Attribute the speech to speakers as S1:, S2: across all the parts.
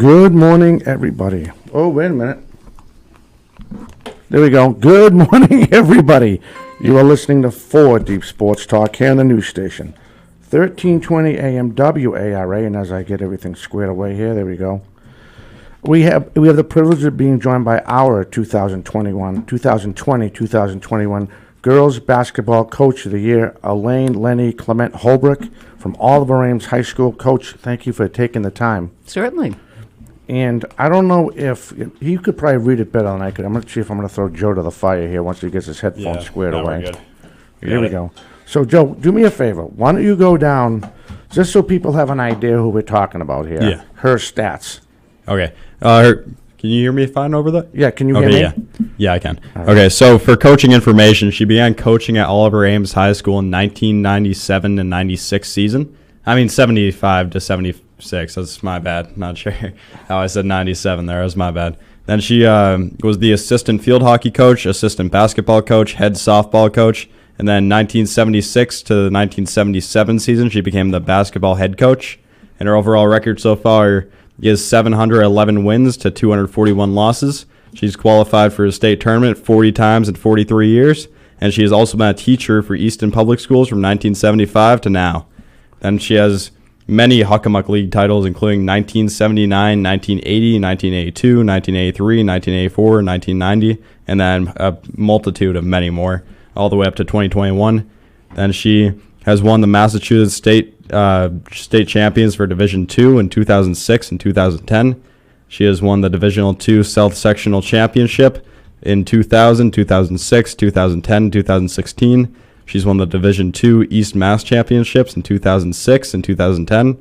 S1: Good morning, everybody. Oh, wait a minute. There we go. Good morning, everybody. You are listening to 4 Deep Sports Talk here on the news station. 1320 AM WARA, and as I get everything squared away here, there we go. We have the privilege of being joined by our 2020-2021 Girls Basketball Coach of the Year, Elaine Lenny Clement Holbrook from Oliver Ames High School. Coach, thank you for taking the time.
S2: Certainly.
S1: And I don't know if you could probably read it better than I could. I'm going to see if I'm going to throw Joe to the fire here once he gets his headphones squared away.
S3: We're good.
S1: Here we go. So, Joe, do me a favor. Why don't you go down, just so people have an idea who we're talking about here?
S3: Yeah.
S1: Her stats.
S3: Okay. Can you hear me fine over that?
S1: Yeah, can you hear me?
S3: Yeah, I can. Right. Okay, so for coaching information, she began coaching at Oliver Ames High School in 1997 and 96 season. I mean 75 to 76. That's my bad. Not sure how I said 97 there. That was my bad. Then she was the assistant field hockey coach, assistant basketball coach, head softball coach. And then 1976 to the 1977 season, she became the basketball head coach. And her overall record so far is 711 wins to 241 losses. She's qualified for a state tournament 40 times in 43 years. And she has also been a teacher for Easton Public Schools from 1975 to now. Then she has many Huckamuck League titles, including 1979, 1980, 1982, 1983, 1984, 1990, and then a multitude of many more, all the way up to 2021. Then she has won the Massachusetts State champions for Division II in 2006 and 2010. She has won the Divisional II South Sectional Championship in 2000, 2006, 2010, 2016. She's won the Division II East Mass Championships in 2006 and 2010.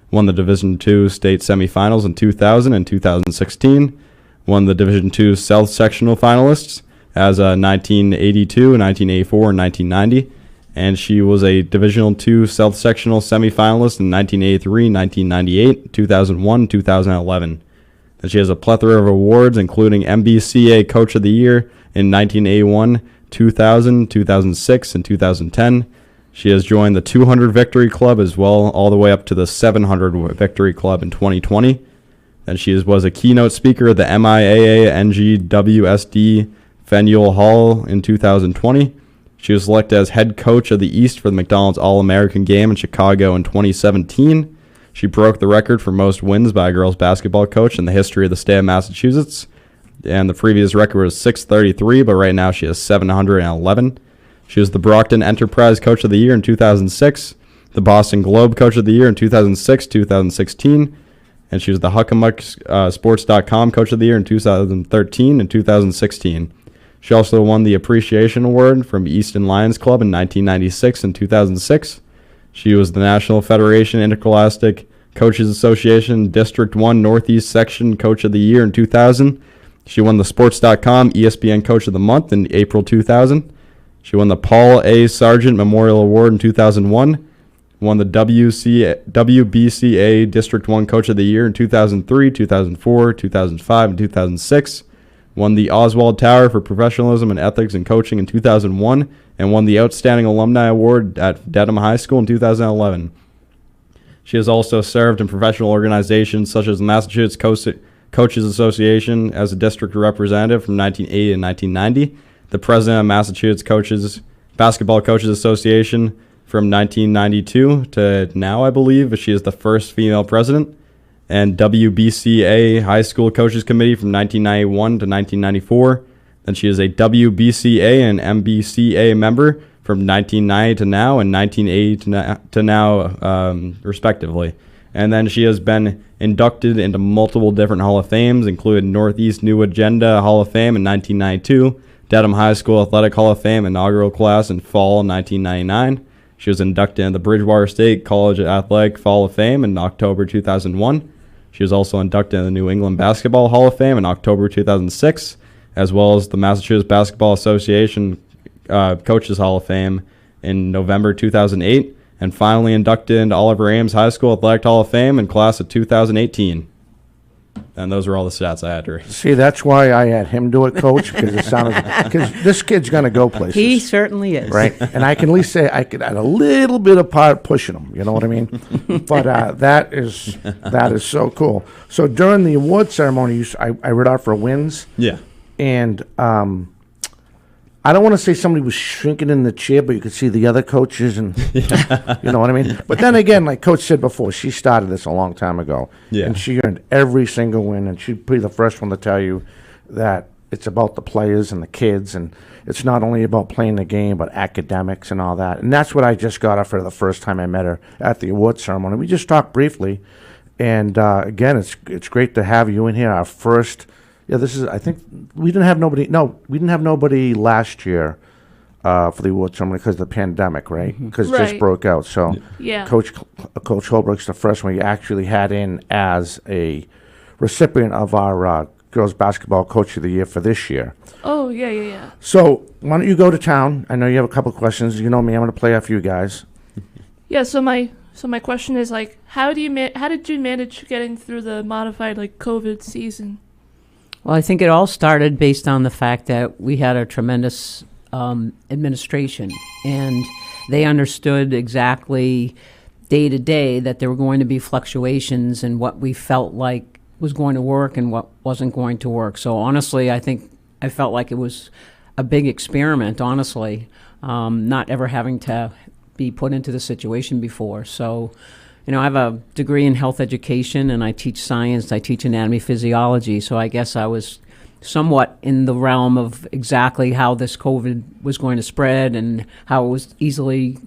S3: Won the Division II State Semifinals in 2000 and 2016. Won the Division II South Sectional Finalists as 1982, 1984, and 1990. And she was a Divisional II South Sectional Semifinalist in 1983, 1998, 2001, 2011. And she has a plethora of awards, including MBCA Coach of the Year in 1981, 2000, 2006, and 2010. She has joined the 200 Victory Club as well, all the way up to the 700 Victory Club in 2020. And she was a keynote speaker at the MIAA NGWSD Faneuil Hall in 2020. She was selected as head coach of the East for the McDonald's All-American Game in Chicago in 2017. She broke the record for most wins by a girls basketball coach in the history of the state of Massachusetts. And the previous record was 633, but right now she has 711. She was the Brockton Enterprise Coach of the Year in 2006, the Boston Globe Coach of the Year in 2006, 2016, and she was the HuckamuckSports.com Coach of the Year in 2013 and 2016. She also won the Appreciation Award from Easton Lions Club in 1996 and 2006. She was the National Federation Interscholastic Coaches Association District 1 Northeast Section Coach of the Year in 2000. She won the Sports.com ESPN Coach of the Month in April 2000. She won the Paul A. Sargent Memorial Award in 2001. Won the WBCA District 1 Coach of the Year in 2003, 2004, 2005, and 2006. Won the Oswald Tower for Professionalism and Ethics in Coaching in 2001. And won the Outstanding Alumni Award at Dedham High School in 2011. She has also served in professional organizations such as the Massachusetts Coaches Association as a district representative from 1980 to 1990, the president of Massachusetts Basketball Coaches Association from 1992 to now, I believe. She is the first female president, and WBCA High School Coaches Committee from 1991 to 1994. Then she is a WBCA and MBCA member from 1990 to now and 1980 to now, respectively. And then she has been inducted into multiple different Hall of Fames, including Northeast New Agenda Hall of Fame in 1992, Dedham High School Athletic Hall of Fame inaugural class in fall 1999. She was inducted into the Bridgewater State College Athletic Hall of Fame in October 2001. She was also inducted into the New England Basketball Hall of Fame in October 2006, as well as the Massachusetts Basketball Association Coaches Hall of Fame in November 2008. And finally inducted into Oliver Ames High School Athletic Hall of Fame in class of 2018. And those were all the stats I had to read.
S1: See, that's why I had him do it, Coach, because it sounded because this kid's going to go places.
S2: He certainly is.
S1: Right, and I can at least say I could add a little bit of part pushing him. You know what I mean? But that is so cool. So during the award ceremony, I read out for wins.
S3: Yeah.
S1: And I don't want to say somebody was shrinking in the chair, but you could see the other coaches, and you know what I mean. But then again, like Coach said before, she started this a long time ago, and she earned every single win. And she'd be the first one to tell you that it's about the players and the kids, and it's not only about playing the game, but academics and all that. And that's what I just got off her the first time I met her at the award ceremony. We just talked briefly, and again, it's great to have you in here. Our first. Yeah, this is. I think we didn't have nobody. No, we didn't have nobody last year for the award ceremony because of the pandemic, right? Because it just broke out. So, Coach Holbrook's the first one we actually had in as a recipient of our girls basketball coach of the year for this year.
S4: Oh yeah.
S1: So why don't you go to town? I know you have a couple questions. You know me. I'm going to play off you guys.
S4: Yeah. So my question is like, how did you manage getting through the modified like COVID season?
S2: Well, I think it all started based on the fact that we had a tremendous administration, and they understood exactly day to day that there were going to be fluctuations in what we felt like was going to work and what wasn't going to work. So honestly, I think I felt like it was a big experiment, honestly, not ever having to be put into the situation before. So, you know, I have a degree in health education, and I teach science. I teach anatomy, physiology. So I guess I was somewhat in the realm of exactly how this COVID was going to spread and how it was easily,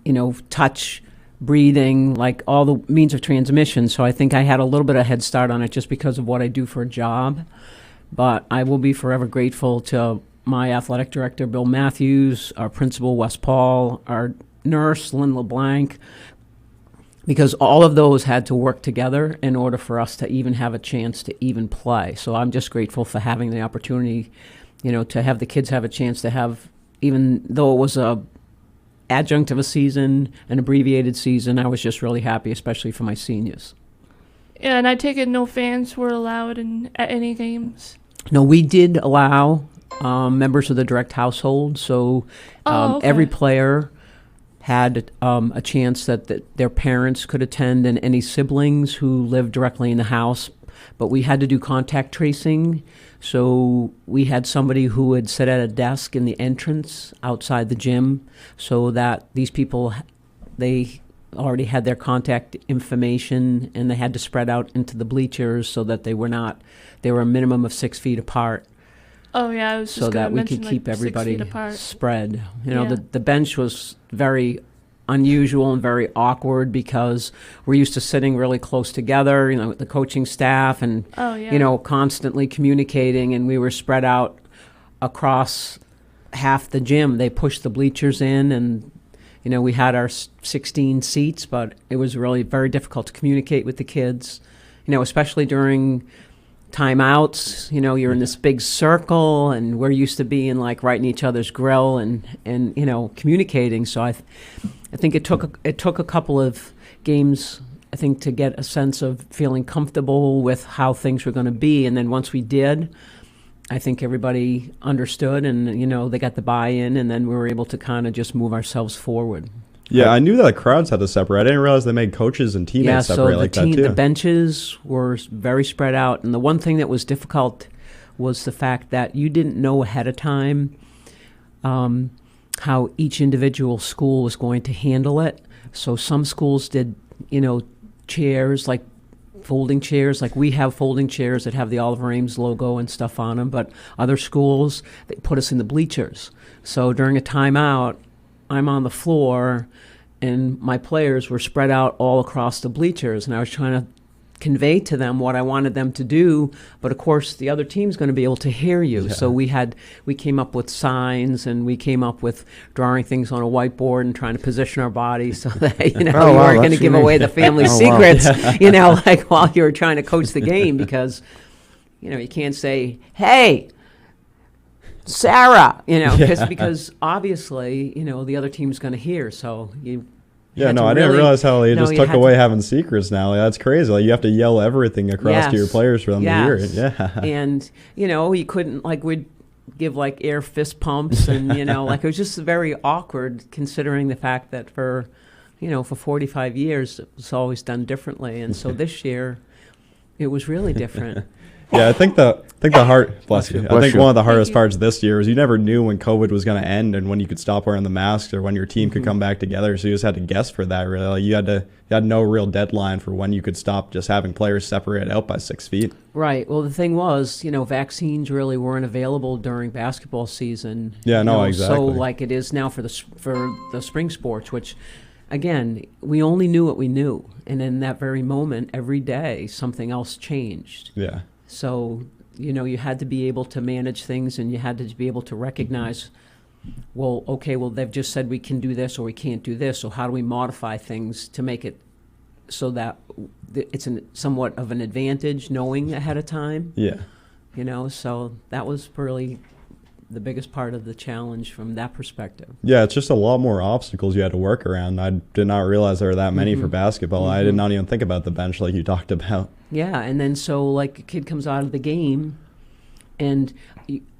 S2: you know, touch, breathing, like all the means of transmission. So I think I had a little bit of head start on it just because of what I do for a job. But I will be forever grateful to my athletic director, Bill Matthews, our principal, Wes Paul, our nurse, Lynn LeBlanc, because all of those had to work together in order for us to even have a chance to even play. So I'm just grateful for having the opportunity, you know, to have the kids have a chance to have, even though it was a adjunct of a season, an abbreviated season, I was just really happy, especially for my seniors.
S4: Yeah, and I take it no fans were allowed at any games?
S2: No, we did allow members of the direct household, so every player had a chance that their parents could attend and any siblings who lived directly in the house. But we had to do contact tracing, so we had somebody who would sit at a desk in the entrance outside the gym so that these people, they already had their contact information, and they had to spread out into the bleachers so that they were a minimum of 6 feet apart.
S4: Oh yeah, I was just
S2: so that we
S4: mention,
S2: could keep everybody spread. You know,
S4: Yeah.
S2: the bench was very unusual and very awkward because we're used to sitting really close together, you know, with the coaching staff and, you know, constantly communicating, and we were spread out across half the gym. They pushed the bleachers in, and, you know, we had our 16 seats, but it was really very difficult to communicate with the kids, you know, especially during timeouts. You know, you're in this big circle, and we're used to being like right in each other's grill and you know, communicating. So I think it took a couple of games, I think, to get a sense of feeling comfortable with how things were going to be. And then once we did, I think everybody understood, and, you know, they got the buy-in, and then we were able to kind of just move ourselves forward.
S3: Yeah, I knew that the crowds had to separate. I didn't realize they made coaches and teammates separate like that too.
S2: The benches were very spread out, and the one thing that was difficult was the fact that you didn't know ahead of time how each individual school was going to handle it. So some schools did, you know, chairs, like folding chairs, like we have folding chairs that have the Oliver Ames logo and stuff on them, but other schools, they put us in the bleachers. So during a timeout, I'm on the floor, and my players were spread out all across the bleachers, and I was trying to convey to them what I wanted them to do, but of course the other team's going to be able to hear you. Yeah. So we came up with signs, and we came up with drawing things on a whiteboard and trying to position our bodies so that, you know, you weren't going to give away the family secrets, you know, like while you were trying to coach the game, because, you know, you can't say, hey, Sarah, you know, because obviously, you know, the other team's going to hear. So you
S3: Yeah,
S2: had
S3: no,
S2: to
S3: I didn't
S2: really-
S3: realize how they
S2: No,
S3: just
S2: you
S3: took
S2: had
S3: away
S2: to-
S3: having secrets now. Like, that's crazy. Like, you have to yell everything across to your
S2: Yes.
S3: players for them to hear it.
S2: Yes.
S3: Yeah.
S2: And, you couldn't, like, we'd give, like, air fist pumps and, like, it was just very awkward considering the fact that for 45 years, it was always done differently. And so this year, it was really different.
S3: Yeah, I think the hard bless you. I
S1: Bless
S3: think
S1: you.
S3: one of the hardest
S4: you.
S3: parts this year is you never knew when COVID was going to end and when you could stop wearing the masks or when your team could come back together. So you just had to guess for that. Really, like, you had no real deadline for when you could stop just having players separated out by 6 feet.
S2: Right. Well, the thing was, vaccines really weren't available during basketball season.
S3: Yeah, no, exactly.
S2: So like it is now for the spring sports, which, again, we only knew what we knew, and in that very moment, every day, something else changed.
S3: Yeah.
S2: So you had to be able to manage things, and you had to be able to recognize, well, okay, well, they've just said we can do this or we can't do this. So how do we modify things to make it so that it's somewhat of an advantage knowing ahead of time?
S3: Yeah.
S2: So that was really the biggest part of the challenge from that perspective.
S3: Yeah, it's just a lot more obstacles you had to work around. I did not realize there were that many for basketball. I did not even think about the bench like you talked about.
S2: Yeah, and then so like a kid comes out of the game, and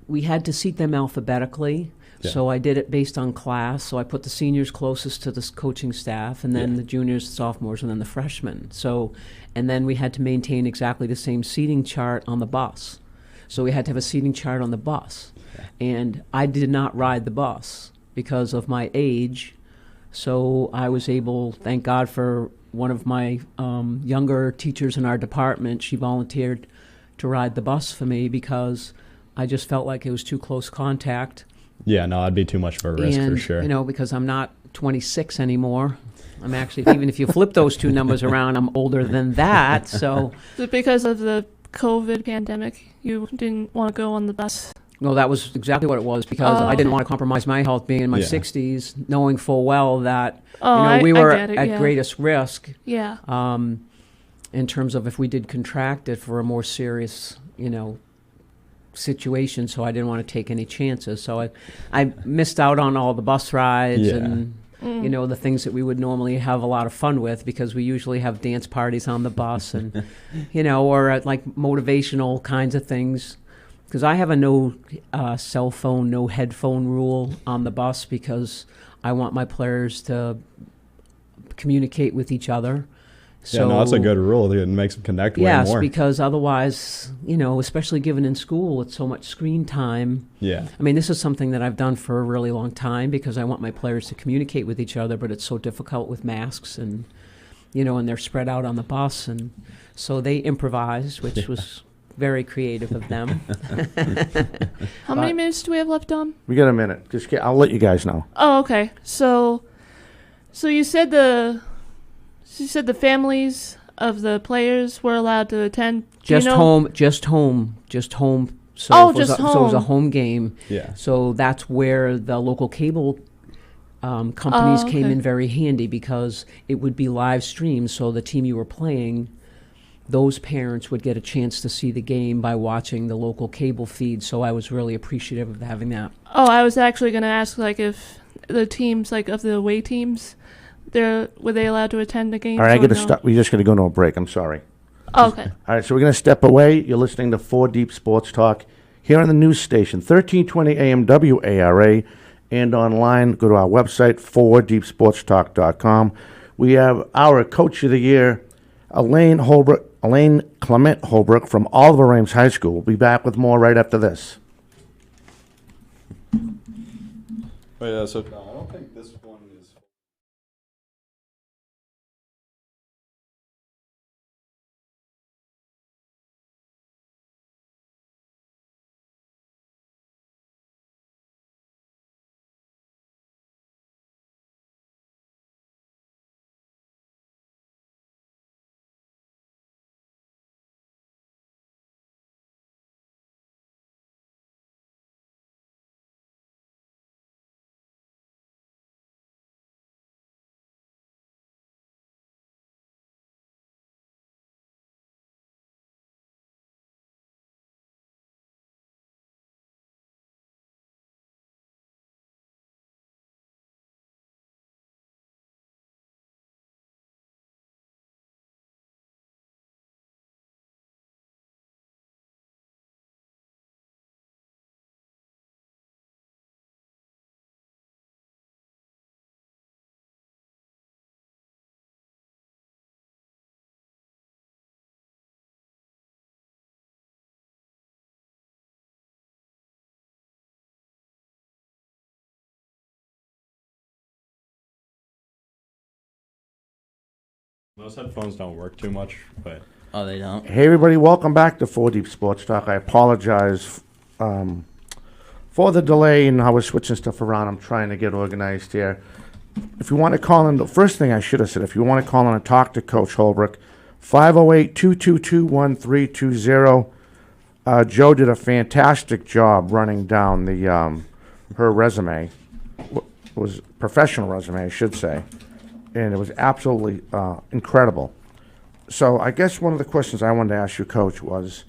S2: we had to seat them alphabetically.
S3: Yeah.
S2: So I did it based on class. So I put the seniors closest to the coaching staff, and then the juniors, sophomores, and then the freshmen. So, and then we had to maintain exactly the same seating chart on the bus. So we had to have a seating chart on the bus. And I did not ride the bus because of my age. So I was able, thank God for one of my younger teachers in our department, she volunteered to ride the bus for me because I just felt like it was too close contact.
S3: Yeah, no, it'd be too much of a risk
S2: And,
S3: for sure.
S2: because I'm not 26 anymore. I'm actually, even if you flip those two numbers around, I'm older than that. So,
S4: Is it because of the COVID pandemic you didn't want to go on the bus?
S2: no, that was exactly what it was because I didn't want to compromise my health being in my
S3: Yeah.
S2: 60s, knowing full well that,
S4: Oh,
S2: we
S4: I
S2: were
S4: get it,
S2: at
S4: yeah.
S2: greatest risk
S4: Yeah.
S2: in terms of if we did contract it for a more serious, situation. So I didn't want to take any chances. So I missed out on all the bus rides
S3: Yeah.
S2: and, the things that we would normally have a lot of fun with because we usually have dance parties on the bus and, or like motivational kinds of things. Because I have a no cell phone, no headphone rule on the bus because I want my players to communicate with each other.
S3: Yeah, no, that's a good rule. It makes them connect way
S2: Yes,
S3: more.
S2: because otherwise, especially given in school with so much screen time.
S3: Yeah.
S2: I mean, this is something that I've done for a really long time because I want my players to communicate with each other, but it's so difficult with masks and, and they're spread out on the bus. And so they improvised, which was very creative of them.
S4: How many minutes do we have left, Dom?
S1: We got a minute. I'll let you guys know.
S4: Oh, okay. So you said the families of the players were allowed to attend. Do you
S2: Just
S4: know-
S2: home. So
S4: Oh,
S2: if it was
S4: just
S2: so it was a
S4: home.
S2: home game.
S3: Yeah.
S2: So that's where the local cable companies
S4: Oh,
S2: came
S4: okay.
S2: in very handy because it would be live streamed. So the team you were playing, those parents would get a chance to see the game by watching the local cable feed. So I was really appreciative of having that.
S4: Oh, I was actually going to ask, like, if the teams, like, of the away teams, were they allowed to attend the games?
S1: All right, I
S4: or
S1: got to
S4: no?
S1: stop. We just got to go to a break. I'm sorry.
S4: Oh, okay.
S1: All right, so we're going to step away. You're listening to 4 Deep Sports Talk here on the news station, 1320 AM WARA, and online. Go to our website, 4deepsportstalk.com. We have our Coach of the Year, Elaine Clement Holbrook from Oliver Ames High School. We'll be back with more right after this.
S3: But yeah, so I don't think this one is. Those headphones don't work too much, but
S5: Oh, they don't.
S1: Hey, everybody, welcome back to 4 Deep Sports Talk. I apologize for the delay, and I was switching stuff around. I'm trying to get organized here. If you want to call in, the first thing I should have said, if you want to call in and talk to Coach Holbrook, 508-222-1320. Joe did a fantastic job running down the her resume. It was a professional resume, I should say, and it was absolutely incredible. So I guess one of the questions I wanted to ask you, Coach, was,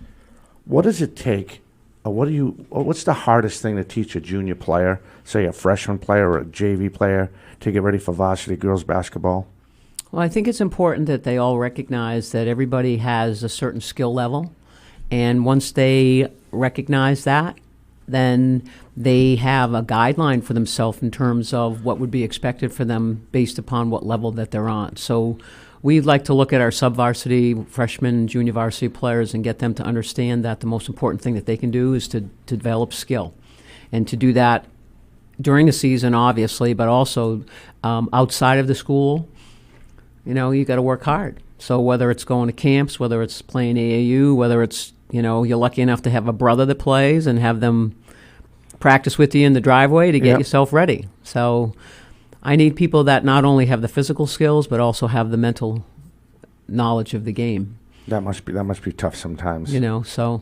S1: what does it take? What's the hardest thing to teach a junior player, say a freshman player or a JV player, to get ready for varsity girls basketball?
S2: Well, I think it's important that they all recognize that everybody has a certain skill level. And once they recognize that, then they have a guideline for themselves in terms of what would be expected for them based upon what level that they're on. So we'd like to look at our sub-varsity, freshman, junior varsity players and get them to understand that the most important thing that they can do is to develop skill. And to do that during the season, obviously, but also outside of the school, you know, you got to work hard. So whether it's going to camps, whether it's playing AAU, whether it's, you know, you're lucky enough to have a brother that plays and have them practice with you in the driveway to get
S1: Yep.
S2: yourself ready. So I need people that not only have the physical skills, but also have the mental knowledge of the game,
S1: That must be tough sometimes.
S2: you know, so.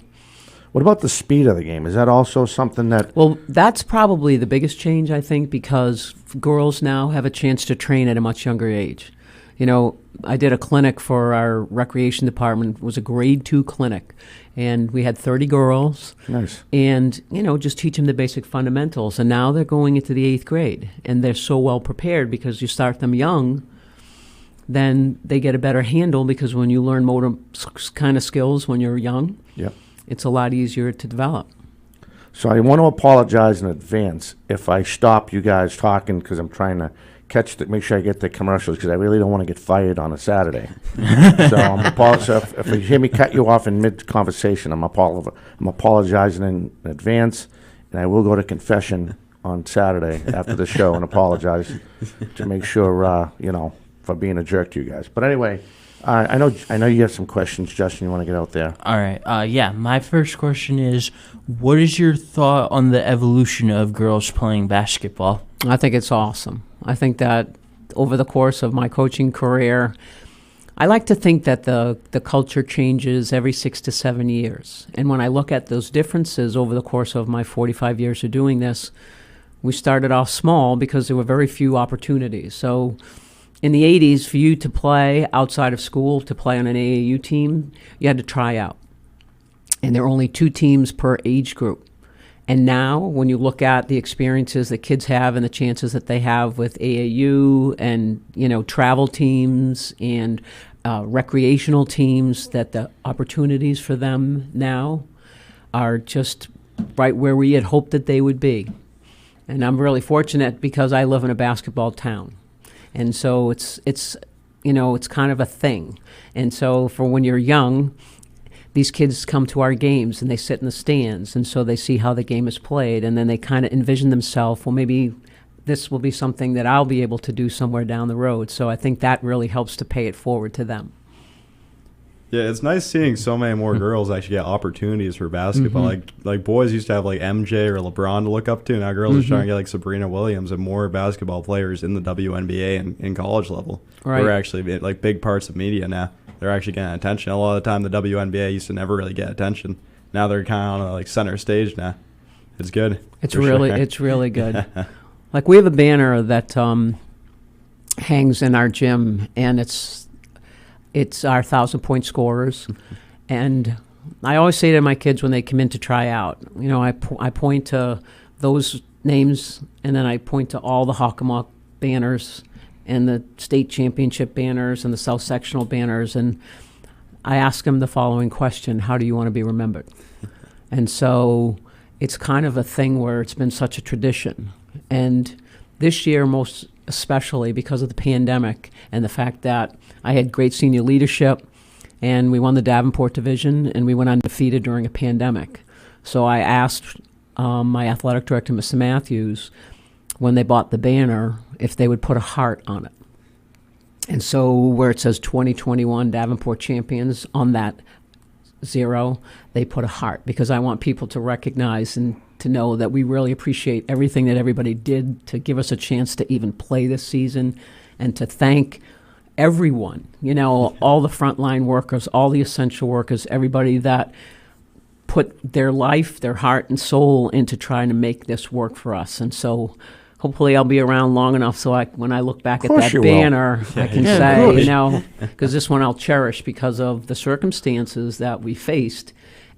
S1: What about the speed of the game? Is that also something that?
S2: Well, that's probably the biggest change, I think, because girls now have a chance to train at a much younger age. You know, I did a clinic for our recreation department. It was a grade 2 clinic, and we had 30 girls.
S1: Nice.
S2: And, you know, just teach them the basic fundamentals. And now they're going into the 8th grade, and they're so well prepared because you start them young, then they get a better handle, because when you learn motor kind of skills when you're young,
S1: Yep.
S2: it's a lot easier to develop.
S1: So I want to apologize in advance if I stop you guys talking, because I'm trying to make sure I get the commercials, because I really don't want to get fired on a Saturday. So if you hear me cut you off in mid-conversation, I'm apologizing in advance, and I will go to confession on Saturday after the show and apologize to make sure, for being a jerk to you guys. But anyway, I know you have some questions, Justin, you want to get out there.
S5: All right. Yeah, my first question is, what is your thought on the evolution of girls playing basketball?
S2: I think it's awesome. I think that over the course of my coaching career, I like to think that the culture changes every 6 to 7 years. And when I look at those differences over the course of my 45 years of doing this, we started off small because there were very few opportunities. So in the 80s, for you to play outside of school, to play on an AAU team, you had to try out. And there were only 2 teams per age group. And now, when you look at the experiences that kids have and the chances that they have with AAU and, you know, travel teams and recreational teams, that the opportunities for them now are just right where we had hoped that they would be. And I'm really fortunate because I live in a basketball town. And so it's kind of a thing. And so for when you're young, these kids come to our games and they sit in the stands, and so they see how the game is played, and then they kind of envision themselves, well, maybe this will be something that I'll be able to do somewhere down the road. So I think that really helps to pay it forward to them.
S3: yeah, it's nice seeing so many more girls actually get opportunities for basketball. Like boys used to have like MJ or LeBron to look up to. Now girls are trying to get like Sabrina Williams and more basketball players in the WNBA and in college level.
S2: Right.
S3: We're actually like big parts of media now. They're actually getting attention. A lot of the time, the WNBA used to never really get attention. Now they're kind of on a like center stage now. It's good.
S2: It's really good. Like we have a banner that hangs in our gym, and it's our 1,000-point scorers. And I always say to my kids when they come in to try out, you know, I point to those names, and then I point to all the Hockomock banners and the state championship banners and the South Sectional banners, and I ask them the following question: how do you want to be remembered? And so it's kind of a thing where it's been such a tradition. And this year, most especially because of the pandemic and the fact that I had great senior leadership, and we won the Davenport division, and we went undefeated during a pandemic. So I asked my athletic director, Mr. Matthews, when they bought the banner, if they would put a heart on it. And so where it says 2021 Davenport champions on that 0, they put a heart, because I want people to recognize and to know that we really appreciate everything that everybody did to give us a chance to even play this season, and to thank everyone, all the frontline workers, all the essential workers, everybody that put their life, their heart and soul into trying to make this work for us. And so hopefully I'll be around long enough so when I look back at
S1: course
S2: that
S1: you will.
S2: banner, I can
S5: Yeah, of
S2: say,
S5: course.
S2: because this one I'll cherish because of the circumstances that we faced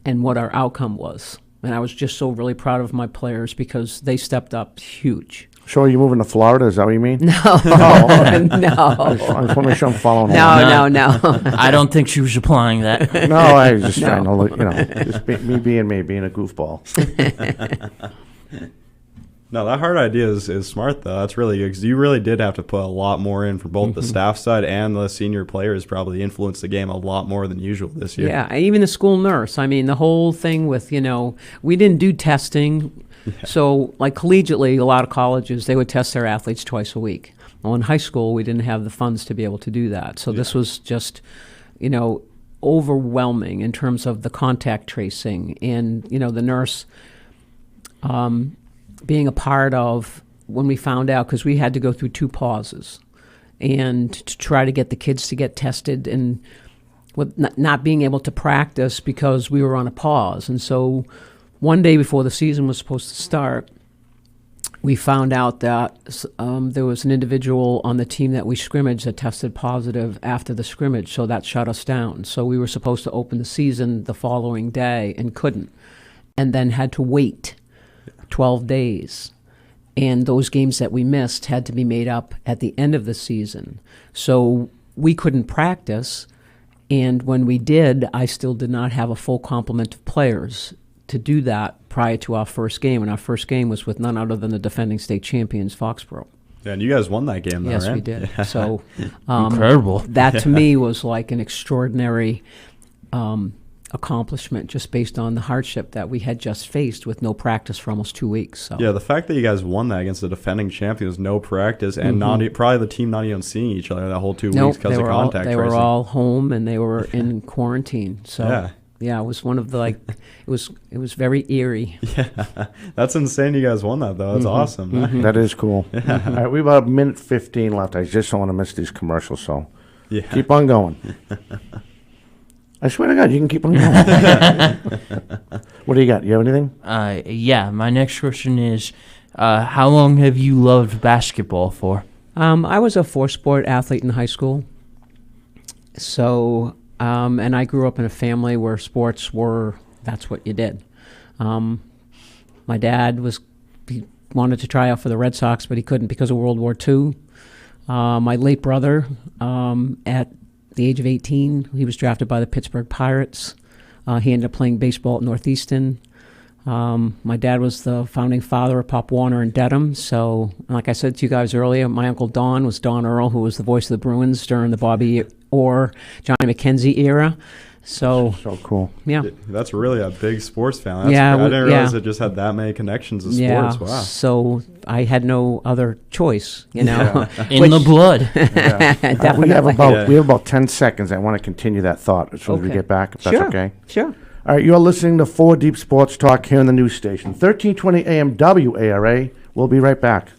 S2: and what our outcome was. And I was just so really proud of my players because they stepped up huge.
S1: So are you moving to Florida? Is that what you mean?
S2: No,
S1: I just
S2: no,
S1: want to make sure I'm following along.
S2: no.
S5: I don't think she was applying that.
S1: No, I was just
S2: No.
S1: trying to look, me being a goofball.
S3: No, that hard idea is smart, though. That's really good because you really did have to put a lot more in for both the staff side and the senior players probably influenced the game a lot more than usual this year.
S2: Yeah, and even the school nurse. I mean, the whole thing with, we didn't do testing. So, like collegiately, a lot of colleges, they would test their athletes twice a week. Well, in high school, we didn't have the funds to be able to do that. So this was just, overwhelming in terms of the contact tracing and, the nurse being a part of when we found out, because we had to go through 2 pauses and to try to get the kids to get tested, and with not being able to practice because we were on a pause. And so one day before the season was supposed to start, we found out that there was an individual on the team that we scrimmaged that tested positive after the scrimmage, so that shut us down. So we were supposed to open the season the following day and couldn't, and then had to wait 12 days. And those games that we missed had to be made up at the end of the season. So we couldn't practice, and when we did, I still did not have a full complement of players to do that prior to our first game, and our first game was with none other than the defending state champions, Foxborough.
S3: Yeah, and you guys won that game, though,
S2: Yes,
S3: right?
S2: we did. So
S5: Incredible.
S2: that to me was like an extraordinary accomplishment, just based on the hardship that we had just faced with no practice for almost 2 weeks. So
S3: Yeah, the fact that you guys won that against the defending champions, no practice, and probably the team not even seeing each other that whole 2
S2: nope,
S3: weeks because of contact
S2: they
S3: tracing.
S2: were all home and they were in quarantine. So
S3: Yeah.
S2: yeah, it was one of the it was very eerie.
S3: Yeah, that's insane. You guys won that though. That's awesome.
S1: That is cool. All right, we have about a minute 15 left. I just don't want to miss these commercials, so
S3: Yeah.
S1: keep on going. I swear to God, you can keep on going. What do you got? You have anything?
S5: Yeah, my next question is, how long have you loved basketball for?
S2: I was a 4-sport athlete in high school. So, and I grew up in a family where sports that's what you did. My dad he wanted to try out for the Red Sox, but he couldn't because of World War II. My late brother, at the age of 18, he was drafted by the Pittsburgh Pirates. He ended up playing baseball at Northeastern. My dad was the founding father of Pop Warner and Dedham. So, like I said to you guys earlier, my Uncle Don was Don Earl, who was the voice of the Bruins during the Bobby Orr, Johnny McKenzie era. So
S1: cool.
S2: Yeah.
S3: That's really a big sports fan. That's
S2: Yeah,
S3: I didn't realize
S2: yeah.
S3: it just had that many connections to
S2: Yeah.
S3: sports. Wow.
S2: So I had no other choice, you know.
S5: In the blood.
S2: Definitely.
S1: We have about 10 seconds. I want to continue that thought as soon as we
S2: Okay.
S1: get back, if that's
S2: Sure.
S1: okay.
S2: Sure.
S1: All right, you're listening to 4 Deep Sports Talk here on the news station, 1320 AM WARA. We'll be right back.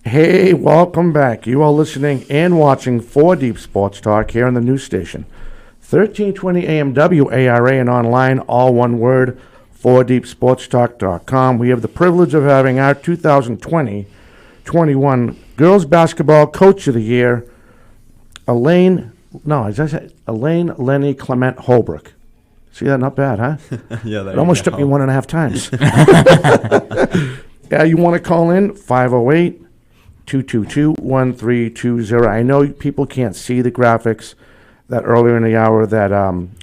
S1: Hey, welcome back. You are listening and watching 4 Deep Sports Talk here on the news station. 1320 AM WARA and online, all one word, 4deepsportstalk.com. We have the privilege of having our 2020-21 Girls Basketball Coach of the Year, Elaine Lenny Clement Holbrook. See that? Not bad, huh?
S3: Yeah,
S1: It almost took me 1.5 times. Yeah, you want to call in? 508-222-1320. I know people can't see the graphics that earlier in the hour that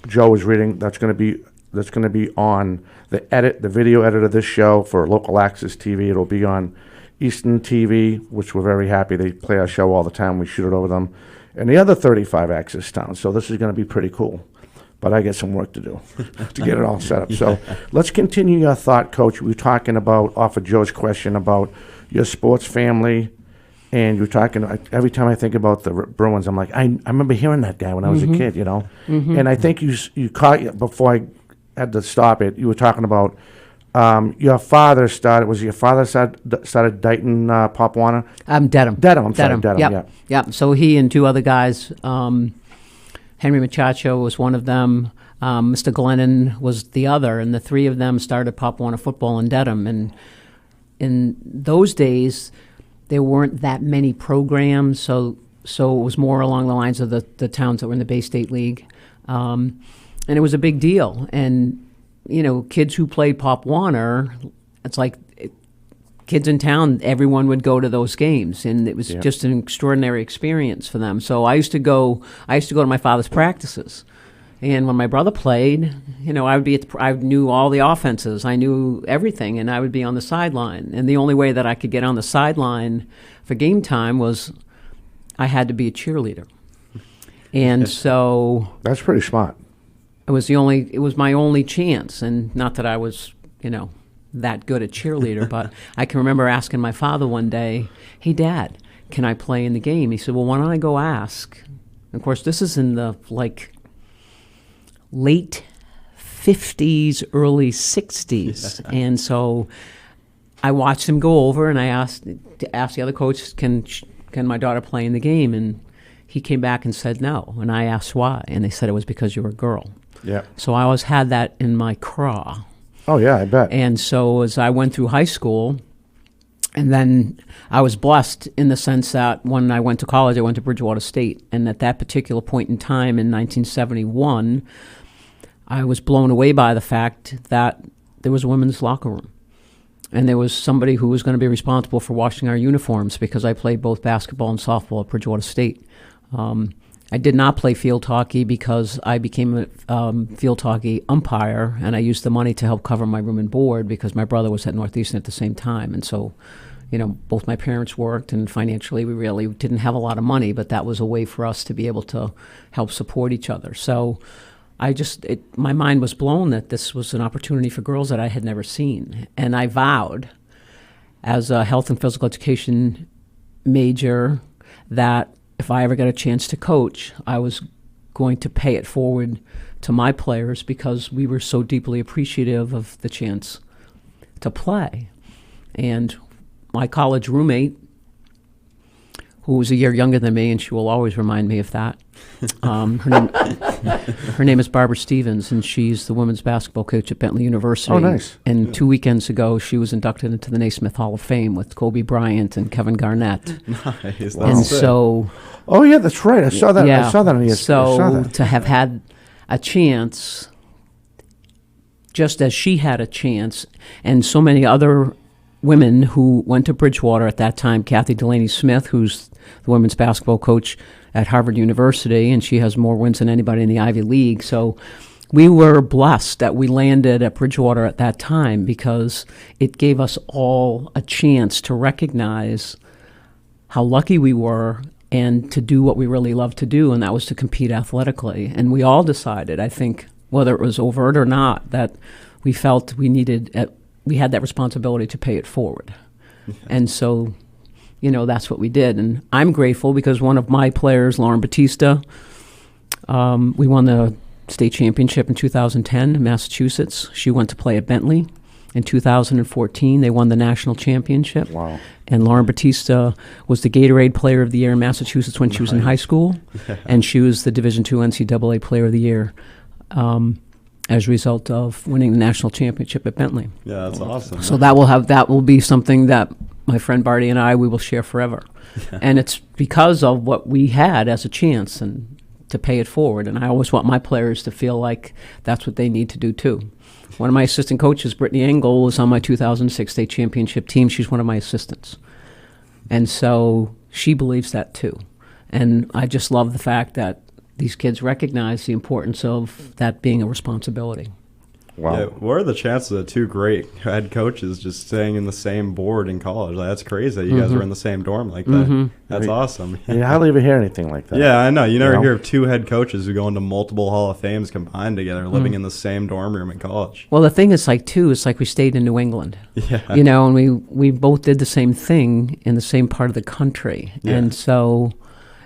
S1: Joe was reading. That's going to be on the video edit of this show for Local Access TV. It'll be on Eastern TV, which we're very happy. They play our show all the time. We shoot it over them. And the other 35 access towns. So this is going to be pretty cool. But I got some work to do to get it all set up. So let's continue your thought, Coach. We were talking about, off of Joe's question, about your sports family. And you're talking, every time I think about the Bruins, I'm like, I remember hearing that guy when I was a kid, you know? And I think you caught, before I had to stop it, you were talking about your father started Dighton Pop Warner?
S2: Dedham.
S1: Dedham, yeah.
S2: Yep. So he and 2 other guys, Henry Machacho was one of them, Mr. Glennon was the other, and the 3 of them started Pop Warner football in Dedham. And in those days, there weren't that many programs, so it was more along the lines of the towns that were in the Bay State League. And it was a big deal. And, you know, kids who played Pop Warner, it's like kids in town, everyone would go to those games, and it was just an extraordinary experience for them. So I used to go to my father's practices. And when my brother played, you know, I knew all the offenses. I knew everything, and I would be on the sideline. And the only way that I could get on the sideline for game time was I had to be a cheerleader. And so
S1: That's pretty smart.
S2: it was my only chance. And not that I was, you know, that good at cheerleader, but I can remember asking my father one day, "Hey, Dad, can I play in the game?" He said, "Well, why don't I go ask?" And of course, this is in the, late 50s, early 60s. And so I watched him go over, and I asked the other coach, can my daughter play in the game? And he came back and said no. And I asked why, and they said it was because you were a girl.
S1: Yeah.
S2: So I always had that in my craw.
S1: Oh, yeah, I bet.
S2: And so as I went through high school, and then I was blessed in the sense that when I went to college, I went to Bridgewater State. And at that particular point in time in 1971, I was blown away by the fact that there was a women's locker room. And there was somebody who was going to be responsible for washing our uniforms, because I played both basketball and softball at Bridgewater State. I did not play field hockey because I became a field hockey umpire, and I used the money to help cover my room and board because my brother was at Northeastern at the same time. And so, you know, both my parents worked, and financially we really didn't have a lot of money, but that was a way for us to be able to help support each other. So my mind was blown that this was an opportunity for girls that I had never seen. And I vowed, as a health and physical education major, that if I ever got a chance to coach, I was going to pay it forward to my players, because we were so deeply appreciative of the chance to play. And my college roommate, who was a year younger than me, and she will always remind me of that, her name is Barbara Stevens, and she's the women's basketball coach at Bentley University.
S1: Oh, nice.
S2: And 2 weekends ago, she was inducted into the Naismith Hall of Fame with Kobe Bryant and Kevin Garnett.
S3: Nice.
S2: And so...
S1: Oh, yeah, that's right. I saw that.
S2: Yeah.
S1: I saw that on ESPN.
S2: So to have had a chance, just as she had a chance, and so many other women who went to Bridgewater at that time, Kathy Delaney Smith, who's the women's basketball coach at Harvard University, and she has more wins than anybody in the Ivy League. So we were blessed that we landed at Bridgewater at that time, because it gave us all a chance to recognize how lucky we were and to do what we really love to do, and that was to compete athletically. And we all decided, I think, whether it was overt or not, that we felt we had that responsibility to pay it forward. And so, you know, that's what we did. And I'm grateful because one of my players, Lauren Batista, we won the state championship in 2010 in Massachusetts. She went to play at Bentley. In 2014, they won the national championship.
S1: Wow.
S2: And Lauren Batista was the Gatorade Player of the Year in Massachusetts when she was in high school, and she was the Division II NCAA Player of the Year as a result of winning the national championship at Bentley.
S3: Yeah, that's awesome.
S2: So that will be something that my friend Barty and we will share forever. And it's because of what we had as a chance and to pay it forward. And I always want my players to feel like that's what they need to do too. One of my assistant coaches, Brittany Engel, was on my 2006 state championship team. She's one of my assistants. And so she believes that too. And I just love the fact that these kids recognize the importance of that being a responsibility.
S1: Wow.
S3: Yeah, what are the chances of two great head coaches just staying in the same board in college? Like, that's crazy that you guys are in the same dorm like that. That's awesome.
S1: You hardly ever hear anything like that.
S3: Yeah, I know. You never
S1: know?
S3: hear of two head coaches who go into multiple Hall of Fames combined together, living in the same dorm room in college.
S2: Well, the thing is, it's like we stayed in New England.
S3: Yeah.
S2: And we both did the same thing in the same part of the country.
S3: Yeah.
S2: And so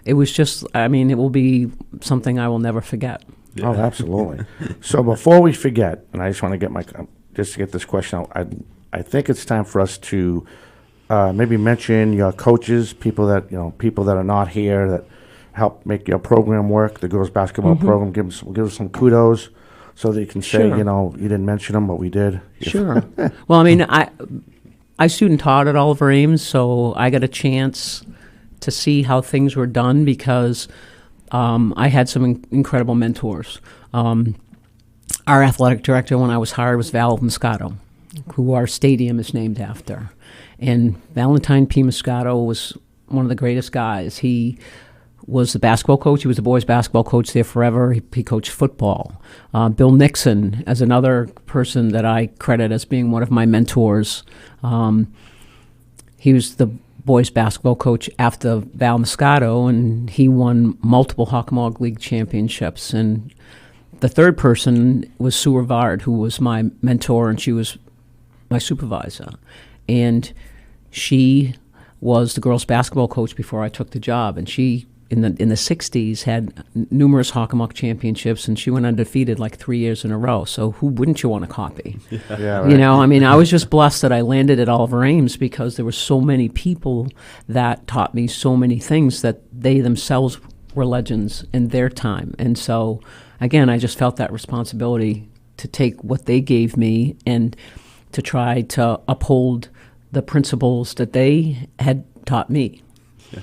S2: it was just, it will be something I will never forget.
S1: Oh, absolutely. So before we forget, and I just want to get this question out, I think it's time for us to maybe mention your coaches, people that are not here that help make your program work, the girls basketball program. Give us some kudos so that you can say,
S2: Sure.
S1: you didn't mention them, but we did.
S2: Sure. Well, I student taught at Oliver Ames, so I got a chance to see how things were done because I had some incredible mentors. Our athletic director when I was hired was Val Moscato, who our stadium is named after. And Valentine P. Moscato was one of the greatest guys. He was the basketball coach. He was the boys' basketball coach there forever. He coached football. Bill Nixon, as another person that I credit as being one of my mentors. He was the boys basketball coach after Val Moscato, and he won multiple Hockomock League championships. And the third person was Sue Rivard, who was my mentor, and she was my supervisor. And she was the girls basketball coach before I took the job, and she in the 60s had numerous Hockomock championships, and she went undefeated like 3 years in a row. So who wouldn't you want to copy?
S1: Yeah, right.
S2: I was just blessed that I landed at Oliver Ames because there were so many people that taught me so many things that they themselves were legends in their time. And so, again, I just felt that responsibility to take what they gave me and to try to uphold the principles that they had taught me.
S3: Yeah.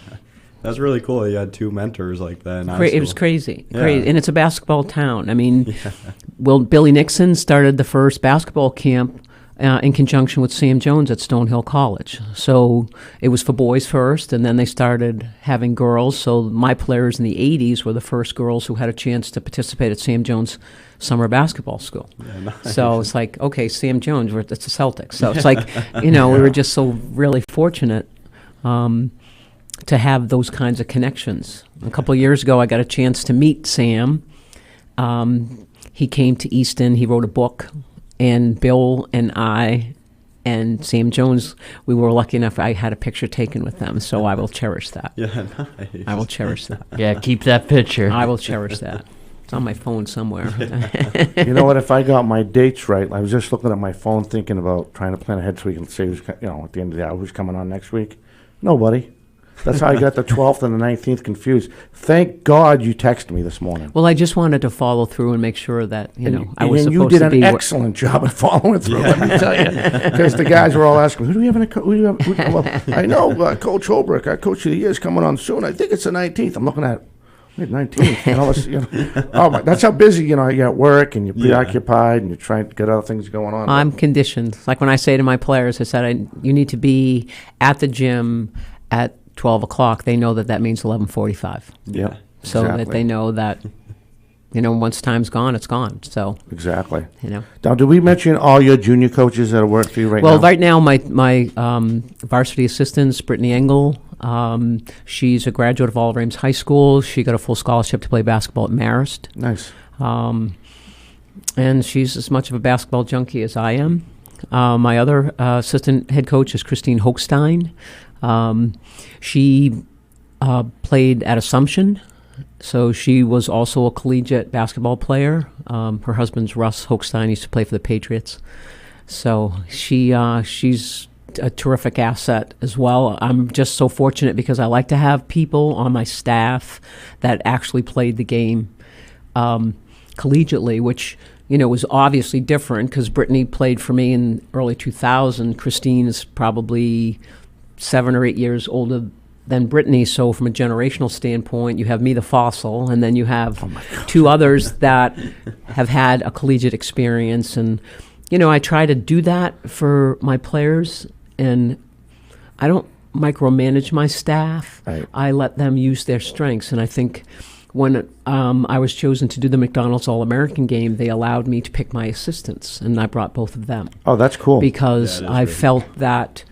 S3: That's really cool that you had two mentors like that in high
S2: It
S3: school.
S2: was crazy,
S3: Yeah.
S2: crazy, and it's a basketball town. Billy Nixon started the first basketball camp in conjunction with Sam Jones at Stonehill College. So it was for boys first, and then they started having girls. So my players in the 80s were the first girls who had a chance to participate at Sam Jones summer basketball school.
S3: Yeah, nice.
S2: So it's like, okay, Sam Jones, it's the Celtics. So it's like, we were just so really fortunate to have those kinds of connections. A couple of years ago, I got a chance to meet Sam. He came to Easton. He wrote a book. And Bill and I and Sam Jones, we were lucky enough, I had a picture taken with them. So I will cherish that.
S3: Yeah, nice.
S2: I will cherish that.
S5: Yeah, keep that picture.
S2: I will cherish that. It's on my phone somewhere.
S1: You know what? If I got my dates right, I was just looking at my phone thinking about trying to plan ahead so we can say, at the end of the hour, who's coming on next week. Nobody. That's how I got the 12th and the 19th confused. Thank God you texted me this morning.
S2: Well, I just wanted to follow through and make sure that, I was
S1: and
S2: supposed
S1: you did
S2: to
S1: an
S2: be.
S1: excellent job at following through, let me tell you. Because the guys were all asking, who do we have in I know, Coach Holbrook, our coach of the year, is coming on soon. I think it's the 19th. I'm looking at 19th. And all this, oh my, that's how busy, you're at work and you're preoccupied and you're trying to get other things going on.
S2: I'm conditioned. Like when I say to my players, I said, you need to be at the gym at 12 o'clock. They know that means 11:45.
S1: Yeah.
S2: So
S1: exactly.
S2: that they know that, once time's gone, it's gone. So,
S1: Exactly.
S2: Now,
S1: did we mention all your junior coaches that work for you right now?
S2: well, right now, my varsity assistant's Brittany Engel. She's a graduate of Oliver Ames High School. She got a full scholarship to play basketball at Marist.
S1: Nice.
S2: And she's as much of a basketball junkie as I am. My other assistant head coach is Christine Hochstein. She played at Assumption, so she was also a collegiate basketball player. Her husband's Russ Hochstein, used to play for the Patriots. So she's a terrific asset as well. I'm just so fortunate because I like to have people on my staff that actually played the game collegiately, which was obviously different because Brittany played for me in early 2000. Christine is probably 7 or 8 years older than Brittany. So from a generational standpoint, you have me, the fossil, and then you have two others that have had a collegiate experience. And I try to do that for my players, and I don't micromanage my staff.
S1: Right.
S2: I let them use their strengths, and I think when I was chosen to do the McDonald's All-American game, they allowed me to pick my assistants, and I brought both of them.
S1: Oh, that's cool.
S2: Because I felt that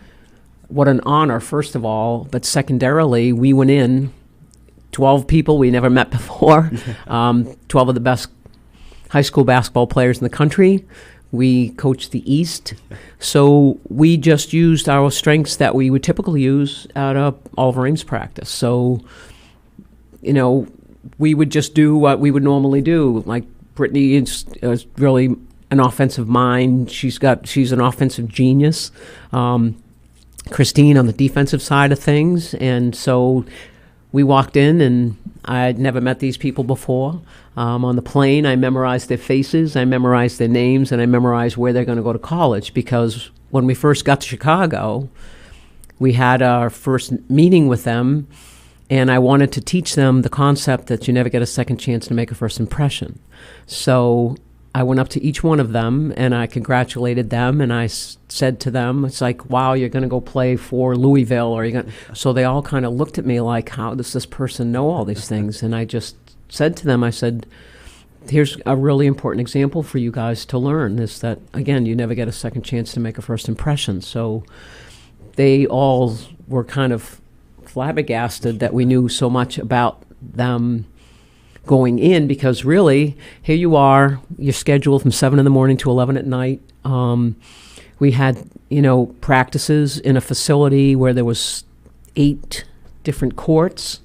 S2: what an honor, first of all, but secondarily, we went in, 12 people we never met before, 12 of the best high school basketball players in the country. We coached the East, so we just used our strengths that we would typically use at a Oliver Ames practice. So, we would just do what we would normally do. Like Brittany is really an offensive mind. She's an offensive genius. Christine on the defensive side of things, and so we walked in, and I'd never met these people before. On the plane, I memorized their faces, I memorized their names, and I memorized where they're going to go to college, because when we first got to Chicago, we had our first meeting with them, and I wanted to teach them the concept that you never get a second chance to make a first impression. So I went up to each one of them, and I congratulated them, and I said to them, it's like, wow, you're going to go play for Louisville, or you're going. So they all kind of looked at me like, how does this person know all these things? And I just said to them, I said, here's a really important example for you guys to learn, is that, again, you never get a second chance to make a first impression. So they all were kind of flabbergasted that we knew so much about them going in, because really, here you are, you're scheduled from 7 in the morning to 11 at night. We had, practices in a facility where there was 8 different courts.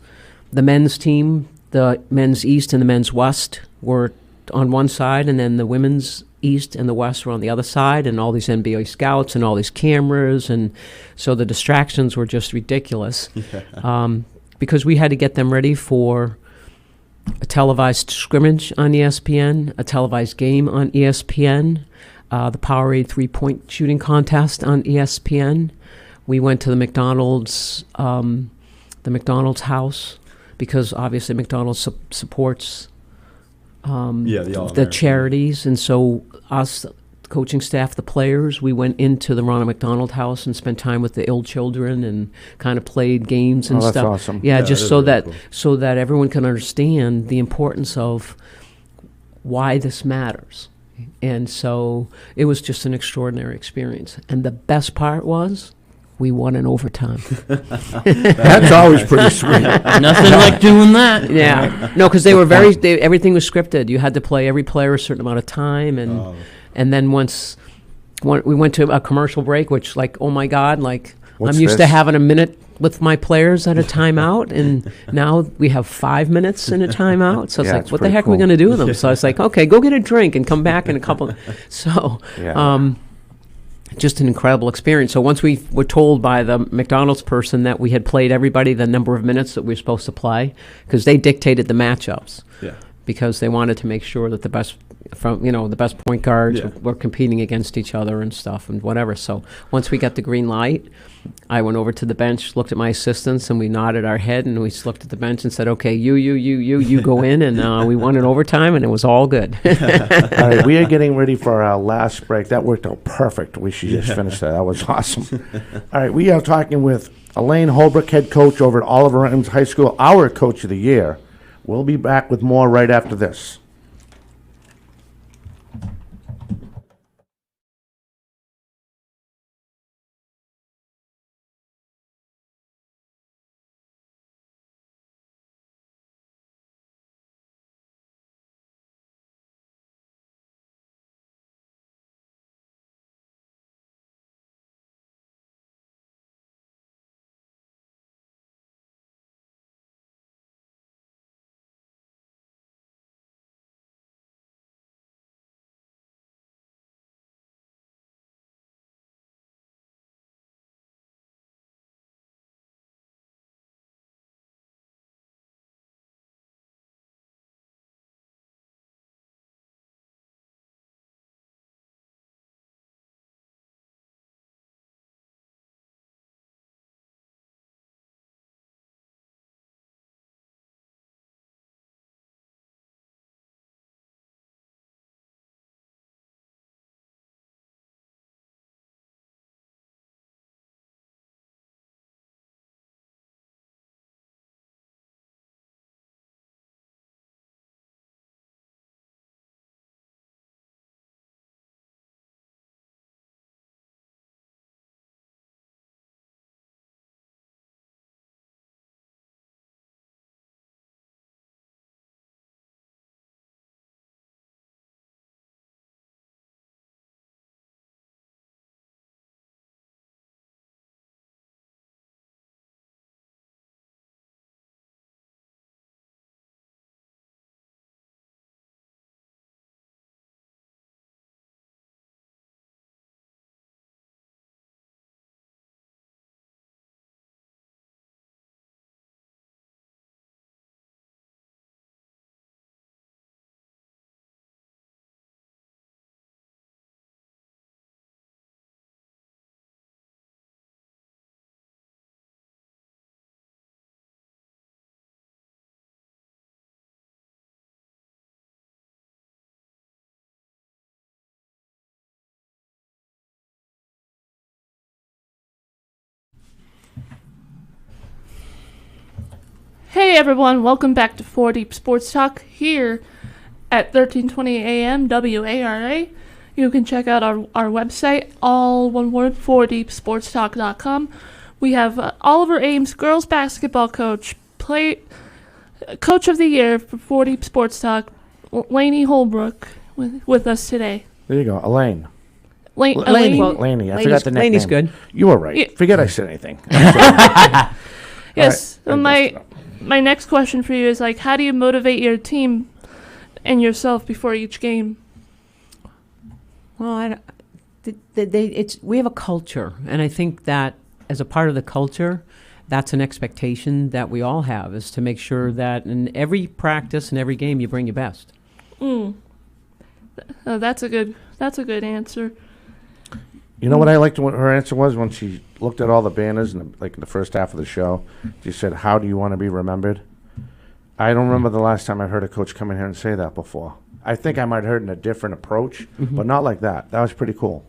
S2: The men's team, the men's East and the men's West, were on one side, and then the women's East and the West were on the other side, and all these NBA scouts and all these cameras, and so the distractions were just ridiculous. Because we had to get them ready for a televised scrimmage on ESPN, a televised game on ESPN, the Powerade 3-point shooting contest on ESPN. We went to the McDonald's house, because obviously McDonald's supports the charities, and so us, coaching staff, the players, we went into the Ronald McDonald House and spent time with the ill children and kind of played games and
S1: that's
S2: stuff.
S1: awesome.
S2: Yeah, just
S3: that
S2: so
S3: is really cool.
S2: so that everyone can understand the importance of why this matters. And so it was just an extraordinary experience. And the best part was, we won in overtime.
S1: That's always pretty sweet.
S5: Nothing like doing that.
S2: Yeah, no, because everything was scripted. You had to play every player a certain amount of time, and then once we went to a commercial break, which, like, oh my God, like,
S1: What's
S2: I'm used to
S1: this?
S2: having a minute with my players at a timeout, and now we have 5 minutes in a timeout. So it's
S1: Yeah,
S2: like,
S1: it's
S2: what the
S1: pretty
S2: heck are we
S1: cool.
S2: going to do with them? So I was like, okay, go get a drink and come back in a couple. So,
S1: Yeah.
S2: just an incredible experience. So once we were told by the McDonald's person that we had played everybody the number of minutes that we were supposed to play, because they dictated the matchups, because they wanted to make sure that the best point guards were competing against each other and stuff and whatever. So once we got the green light, I went over to the bench, looked at my assistants, and we nodded our head, and we just looked at the bench and said, okay, you go in, and we won in overtime, and it was all good.
S1: All right, we are getting ready for our last break. That worked out perfect. We should just finish that. That was awesome. All right, we are talking with Elaine Holbrook, head coach over at Oliver Ames High School, our coach of the year. We'll be back with more right after this.
S4: Hey everyone, welcome back to 4 Deep Sports Talk here at 1320 AM WARA. You can check out our website, all one word, 4deepsportstalk.com. We have Oliver Ames, girls basketball coach, coach of the year for 4 Deep Sports Talk, Lainey Holbrook, with us today.
S1: There you go, Elaine.
S4: Elaine.
S2: Well,
S1: Laney, I
S2: Laney's-
S1: forgot the nickname.
S2: Laney's good.
S1: You were right.
S4: Yeah.
S1: Forget I said anything.
S4: Yes.
S1: All right.
S4: My next question for you is like, how do you motivate your team and yourself before each game?
S2: Well, we have a culture, and I think that as a part of the culture, that's an expectation that we all have, is to make sure that in every practice and every game you bring your best.
S4: That's a good answer.
S1: You know what I liked what her answer was when she looked at all the banners in the first half of the show? She said, "How do you want to be remembered?" I don't remember the last time I heard a coach come in here and say that before. I think I might have heard in a different approach, but not like that. That was pretty cool.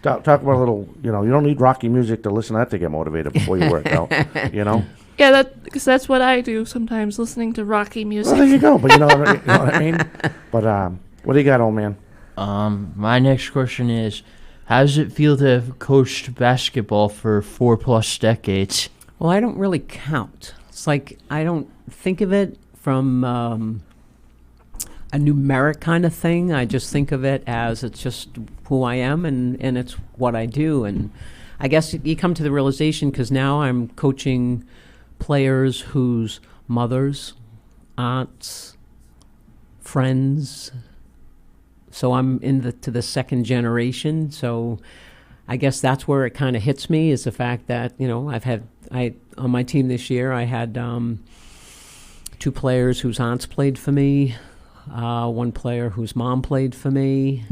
S1: Talk about a little, you don't need rocky music to listen to that to get motivated before you work out,
S4: Yeah, because that's what I do sometimes, listening to rocky music.
S1: Well, there you go. But you know what I mean? But what do you got, old man?
S5: My next question is, how does it feel to have coached basketball for 4+ decades?
S2: Well, I don't really count. It's like I don't think of it from a numeric kind of thing. I just think of it as it's just who I am and it's what I do. And I guess you come to the realization because now I'm coaching players whose mothers, aunts, friends. So I'm to the second generation. So I guess that's where it kind of hits me, is the fact that, on my team this year, I had 2 players whose aunts played for me, 1 player whose mom played for me.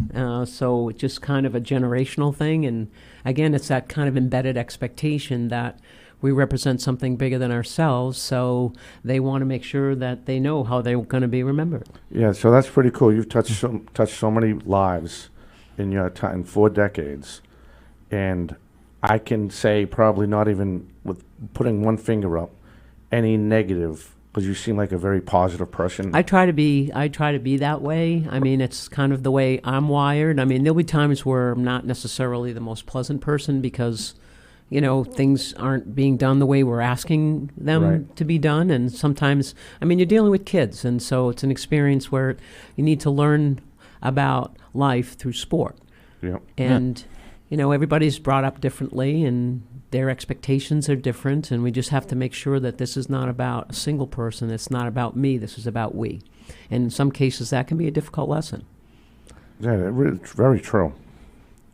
S2: So it's just kind of a generational thing. And again, it's that kind of embedded expectation that we represent something bigger than ourselves. So they want to make sure that they know how they're going to be remembered.
S1: Yeah, so that's pretty cool. You've touched so many lives in your time, 4 decades. And I can say probably not even with putting one finger up any negative, because you seem like a very positive person.
S2: I try to be that way. I mean, it's kind of the way I'm wired. I mean, there'll be times where I'm not necessarily the most pleasant person because, things aren't being done the way we're asking them to be done. And sometimes, you're dealing with kids. And so it's an experience where you need to learn about life through sport.
S1: Yeah.
S2: And, everybody's brought up differently and their expectations are different. And we just have to make sure that this is not about a single person. It's not about me. This is about we. And in some cases, that can be a difficult lesson.
S1: Yeah, it's very true.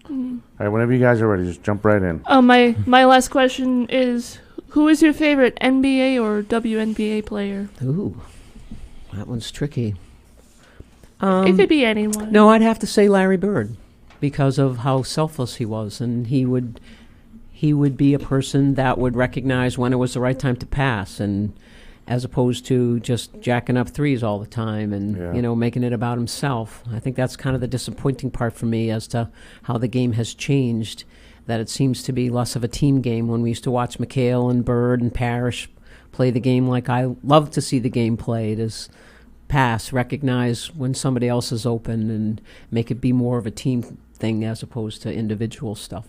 S1: All right, whenever you guys are ready, just jump right in.
S4: My last question is, who is your favorite NBA or WNBA player?
S2: Ooh, that one's tricky.
S4: It could be anyone.
S2: No, I'd have to say Larry Bird because of how selfless he was, and he would be a person that would recognize when it was the right time to pass, and as opposed to just jacking up threes all the time and making it about himself. I think that's kind of the disappointing part for me as to how the game has changed, that it seems to be less of a team game when we used to watch McHale and Bird and Parrish play the game like I love to see the game played, as pass, recognize when somebody else is open and make it be more of a team thing as opposed to individual stuff.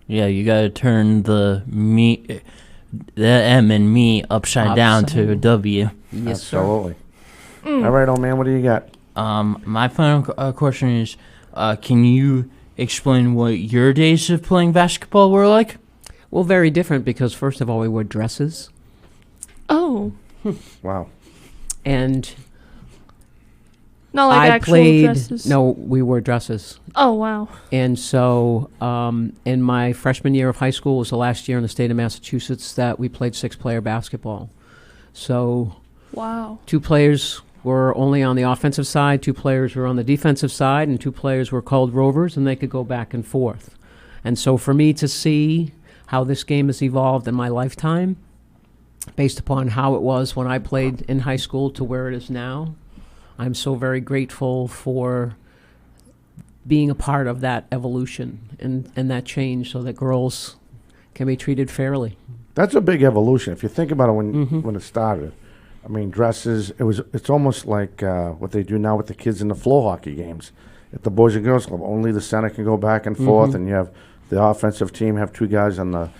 S5: Yeah, you got to turn the M and me upside down to a W.
S2: Yes, sir.
S1: Absolutely. All right, old man, what do you got?
S5: My final question is, can you explain what your days of playing basketball were like?
S2: Well, very different because first of all, we wore dresses.
S4: Oh.
S1: Wow.
S2: And
S4: not like
S2: I
S4: actual
S2: played.
S4: dresses.
S2: No, we wore dresses.
S4: Oh wow.
S2: And so, in my freshman year of high school was the last year in the state of Massachusetts that we played 6-player basketball. So,
S4: wow.
S2: 2 players were only on the offensive side, 2 players were on the defensive side, and 2 players were called rovers, and they could go back and forth. And so, for me to see how this game has evolved in my lifetime, based upon how it was when I played in high school to where it is now, I'm so very grateful for being a part of that evolution and that change so that girls can be treated fairly.
S1: That's a big evolution. If you think about it, when it started, I mean, dresses. It's almost like what they do now with the kids in the floor hockey games. At the Boys and Girls Club, only the center can go back and forth, and you have the offensive team have two guys on the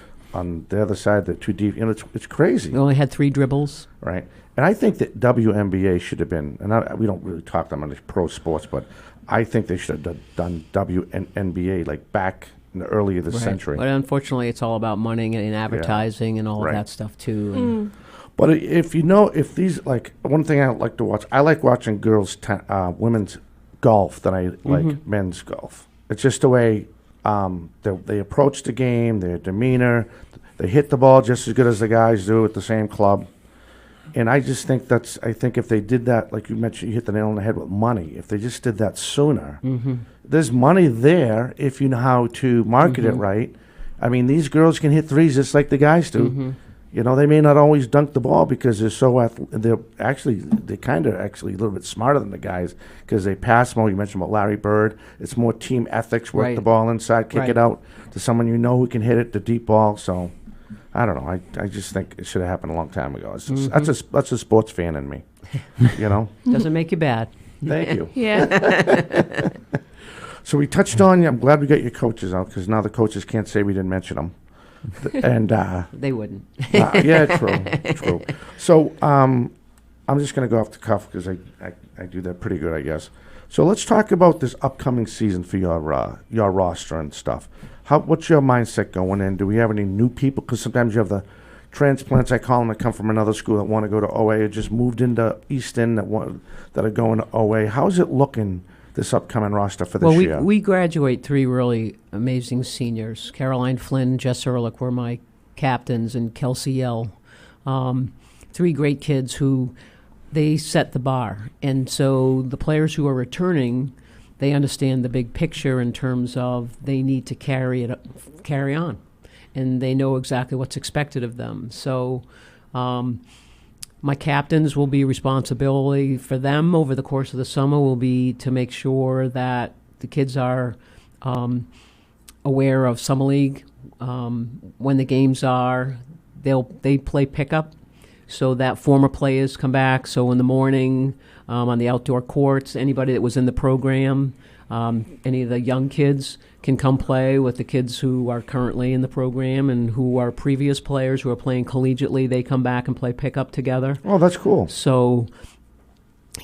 S1: other side. They're too deep. You know, it's crazy.
S2: We only had 3 dribbles.
S1: Right. And I think that WNBA should have been, and we don't really talk them on these pro sports, but I think they should have done WNBA like back in the early of the century.
S2: But unfortunately, it's all about money and advertising and all of that stuff too. And
S1: But if these, like, one thing I like to watch, I like watching women's golf than I like men's golf. It's just the way they approach the game, their demeanor. They hit the ball just as good as the guys do at the same club. And I just think I think if they did that, like you mentioned, you hit the nail on the head with money. If they just did that sooner, there's money there if you know how to market it right. I mean, these girls can hit threes just like the guys do. You know, they may not always dunk the ball because they're so they're kind of actually a little bit smarter than the guys because they pass more. You mentioned about Larry Bird. It's more team ethics. Work the ball inside, kick it out to someone you know who can hit it, the deep ball. So, I don't know. I just think it should have happened a long time ago. It's just, that's a sports fan in me. You know,
S2: doesn't make you bad.
S1: Thank you.
S4: Yeah.
S1: So we touched on you. I'm glad we got your coaches out because now the coaches can't say we didn't mention them. And
S2: they wouldn't.
S1: yeah, true. So I'm just going to go off the cuff because I do that pretty good, I guess. So let's talk about this upcoming season for your roster and stuff. What's your mindset going in? Do we have any new people? Because sometimes you have the transplants, I call them, that come from another school that want to go to OA or just moved into Easton that are going to OA. How's it looking, this upcoming roster for this year?
S2: Well, we graduate 3 really amazing seniors. Caroline Flynn, Jess Ehrlich were my captains, and Kelsey Yell. 3 great kids who they set the bar. And so the players who are returning, they understand the big picture in terms of they need to carry on. And they know exactly what's expected of them. So my captains will be responsibility for them over the course of the summer will be to make sure that the kids are aware of Summer League. When the games are, they play pickup so that former players come back. So in the morning on the outdoor courts, anybody that was in the program, any of the young kids can come play with the kids who are currently in the program and who are previous players who are playing collegiately. They come back and play pickup together.
S1: Oh, that's cool.
S2: So,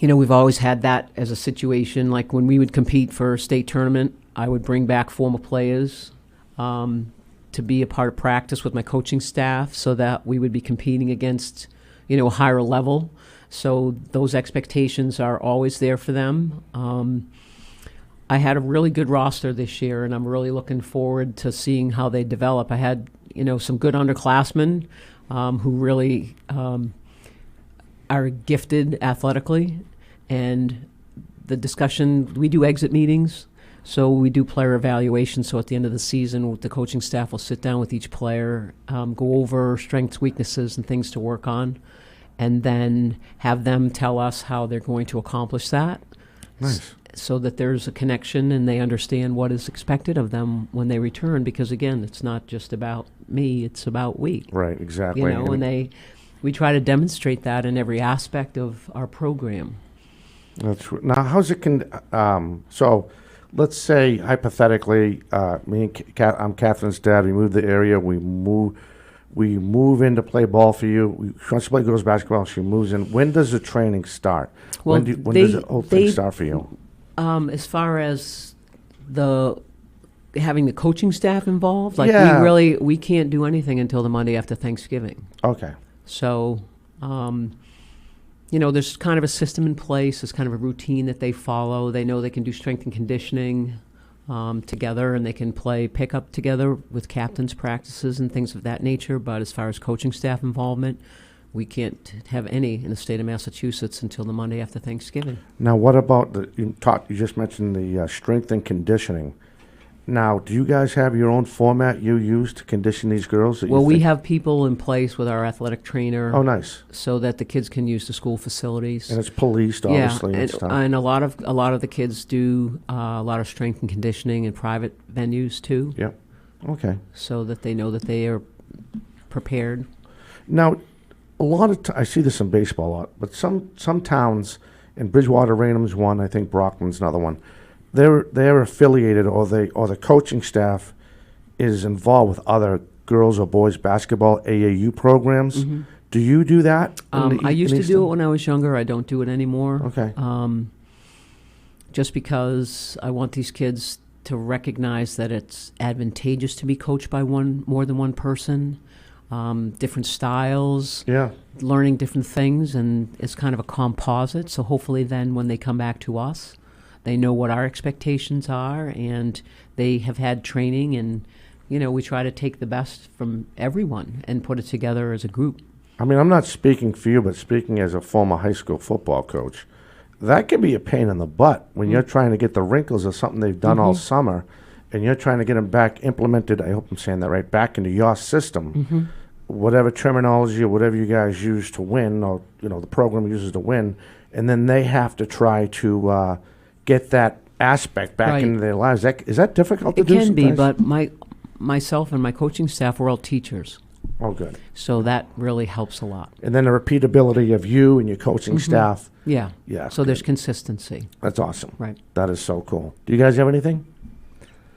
S2: you know, we've always had that as a situation. Like when we would compete for a state tournament, I would bring back former players to be a part of practice with my coaching staff so that we would be competing against, you know, a higher level. So those expectations are always there for them. I had a really good roster this year, and I'm really looking forward to seeing how they develop. I had, you know, some good underclassmen who really are gifted athletically, and the discussion, we do exit meetings, so we do player evaluation. So at the end of the season, the coaching staff will sit down with each player, go over strengths, weaknesses, and things to work on, and then have them tell us how they're going to accomplish that.
S1: Nice.
S2: So that there's a connection and they understand what is expected of them when they return. Because again, it's not just about me; it's about we.
S1: Right, exactly.
S2: You know, and we try to demonstrate that in every aspect of our program.
S1: That's now. How's it so? Let's say hypothetically, me and I'm Catherine's dad. We move the area. We move in to play ball for you. She wants to play girls basketball. She moves in. When does the training start?
S2: Well,
S1: when does the whole thing start for you?
S2: As far as having the coaching staff involved, like we can't do anything until the Monday after Thanksgiving.
S1: Okay.
S2: So, you know, there's kind of a system in place. There's kind of a routine that they follow. They know they can do strength and conditioning together, and they can play pickup together with captains' practices and things of that nature. But as far as coaching staff involvement, we can't have any in the state of Massachusetts until the Monday after Thanksgiving.
S1: Now, what about you just mentioned the strength and conditioning. Now, do you guys have your own format you use to condition these girls?
S2: We have people in place with our athletic trainer.
S1: Oh, nice.
S2: So that the kids can use the school facilities.
S1: And it's policed, obviously.
S2: Yeah, and a lot of the kids do a lot of strength and conditioning in private venues too.
S1: Yep. Okay.
S2: So that they know that they are prepared.
S1: Now, a lot of I see this in baseball a lot, but some towns, and Bridgewater Raynham's one, I think Brockman's another one. They're affiliated, or the coaching staff is involved with other girls or boys basketball AAU programs.
S2: Mm-hmm.
S1: Do you do that?
S2: I used to do it when I was younger. I don't do it anymore.
S1: Okay.
S2: Just because I want these kids to recognize that it's advantageous to be coached by more than one person, different styles, learning different things, and it's kind of a composite. So hopefully then when they come back to us, they know what our expectations are, and they have had training, and we try to take the best from everyone and put it together as a group.
S1: I mean, I'm not speaking for you, but speaking as a former high school football coach, that can be a pain in the butt when you're trying to get the wrinkles of something they've done all summer, and you're trying to get them back implemented, I hope I'm saying that right, back into your system, whatever terminology or whatever you guys use to win, or, the program uses to win, and then they have to try to get that aspect back into their lives. Is that difficult to do sometimes?
S2: It can be, but myself and my coaching staff, we're all teachers.
S1: Oh, good.
S2: So that really helps a lot.
S1: And then the repeatability of you and your coaching staff.
S2: Yeah.
S1: Yeah.
S2: So there's consistency.
S1: That's awesome.
S2: Right.
S1: That is so cool. Do you guys have anything?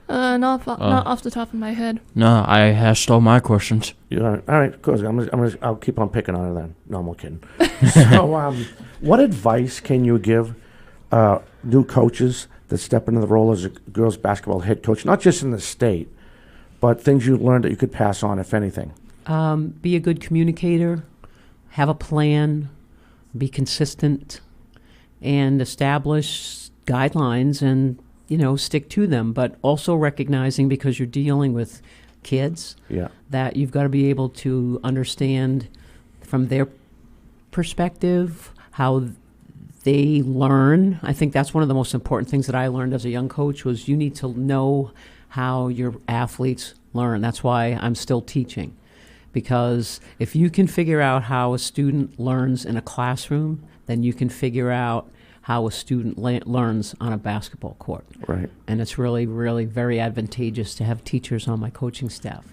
S4: Not off the top of my head.
S5: No, I asked all my questions.
S1: All right, cool. I'll keep on picking on it then. No, I'm kidding. So, what advice can you give new coaches that step into the role as a girls basketball head coach, not just in the state, but things you learned that you could pass on, if anything?
S2: Be a good communicator, have a plan, be consistent, and establish guidelines and, stick to them. But also recognizing, because you're dealing with kids, that you've got to be able to understand from their perspective how they learn. I think that's one of the most important things that I learned as a young coach was you need to know how your athletes learn. That's why I'm still teaching. Because if you can figure out how a student learns in a classroom, then you can figure out how a student learns on a basketball court.
S1: Right.
S2: And it's really, really very advantageous to have teachers on my coaching staff.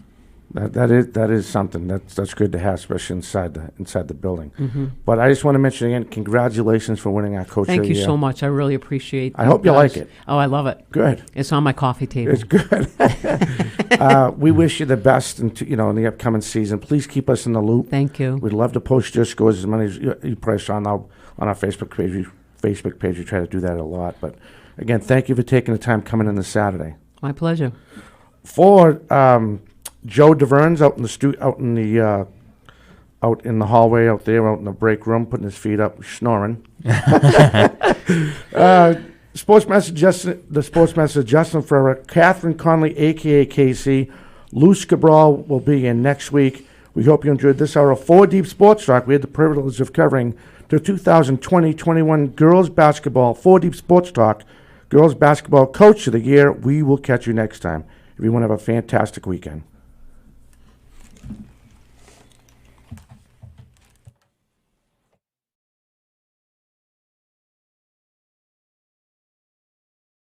S1: That is something that's good to have, especially inside the building. But I just want to mention again, congratulations for winning our coach.
S2: Thank you so much. I really appreciate.
S1: I hope you like it.
S2: Oh, I love it.
S1: Good.
S2: It's on my coffee table.
S1: It's good. We wish you the best in the upcoming season. Please keep us in the loop.
S2: Thank you.
S1: We'd love to post your scores as many as you press on our Facebook page. We try to do that a lot. But again, thank you for taking the time coming in this Saturday.
S2: My pleasure.
S1: For Joe DeVern's out in the hallway out there, out in the break room, putting his feet up, snoring. Sports message Justin for Catherine Conley, a.k.a. Casey. Luce Cabral will be in next week. We hope you enjoyed this hour of 4 Deep Sports Talk. We had the privilege of covering the 2020-21 Girls Basketball 4 Deep Sports Talk Girls Basketball Coach of the Year. We will catch you next time. Everyone have a fantastic weekend.